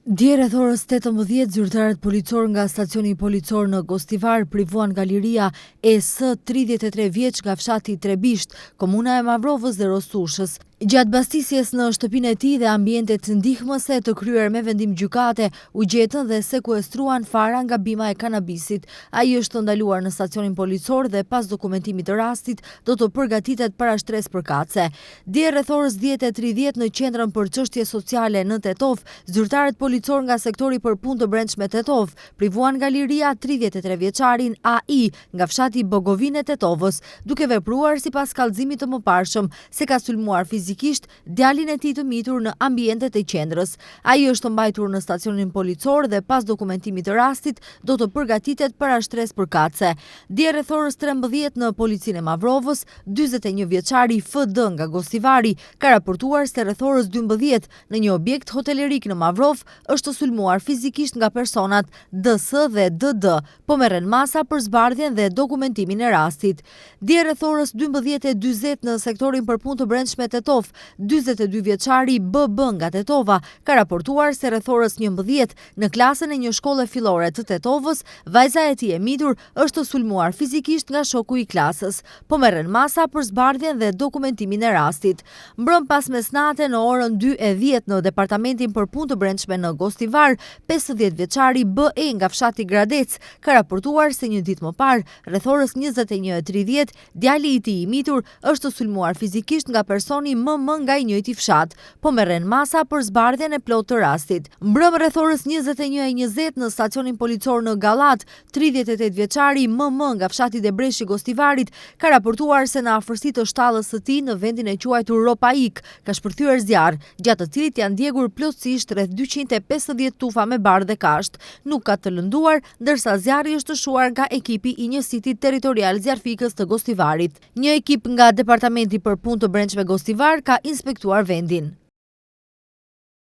Dje rreth orës 18 zyrtarët policor nga stacioni policor në Gostivar privuan nga liria e S 33 vjeç nga fshati Trebisht, komuna e Mavrovës dhe Rostushës. Gjatë bastisjes në shtëpinë e tij dhe ambientet ndihmëse të kryer me vendim gjykate, u gjetën dhe sekuestruan fara nga bima e kanabisit. Ai është ndaluar në stacionin policor dhe pas dokumentimit të rastit do të përgatitet para shtresë përkatëse. Dje rreth orës 10:30 në qendrën për çështje sociale në Tetov, zyrtarët policor nga sektori për punë të brendshme Tetov privuan nga liria 33 vjeçarin AI nga fshati Bogovin e Tetovës, duke vepruar sipas kallëzimit të mëparshëm se ka sulmuar fizikisht djalin e tij të mitur në ambientet e qendrës. Ai është mbajtur në stacionin policor dhe pas dokumentimit të rastit do të përgatitet para shtresë përkatëse. Dje rreth orës 13 në policinë e Mavrovës, 41 vjeçari FD nga Gostivari ka raportuar se rreth orës 12 në një objekt hotelerik në Mavrov është sulmuar fizikisht nga personat DS dhe DD, po merren masa për zbardhjen dhe dokumentimin e rastit. Dje rreth orës 12:40 në sektorin për punë të brendshme Tetov, 42 vjeçari BB nga Tetova ka raportuar se rreth orës 11 në klasën e një shkolle fillore të Tetovës, vajza e tij e mitur është sulmuar fizikisht nga shoku i klasës, po merren masa për zbardhjen dhe dokumentimin e rastit. Mbrëm pas mesnate në orën 2:10 në departamentin për punë të brendshme në Gostivar, 50 vjeçari BE nga fshati Gradec ka raportuar se një ditë më parë, rreth orës 21:30, djali i tij i mitur është sulmuar fizikisht nga personi MM nga i njëjti fshat, po merren masa për zbardhjen e plotë të rastit. Mbrëm rreth orës 21:20 në stacionin policor në Gallat, 38 vjeçari MM nga fshati Debreshi i Gostivarit ka raportuar se në afërsi të shtallës së tij në vendin e quajtur Ropaik ka shpërthyer zjarr, gjatë të cilit janë djegur plotësisht rreth 250 tufa me barë dhe kasht. Nuk ka të lënduar, ndërsa zjarri është shuar nga ekipi i njësitit territorial zjarfikës të Gostivarit. Një ekip nga departamenti për punë të brendshme Gostivar ka inspektuar vendin.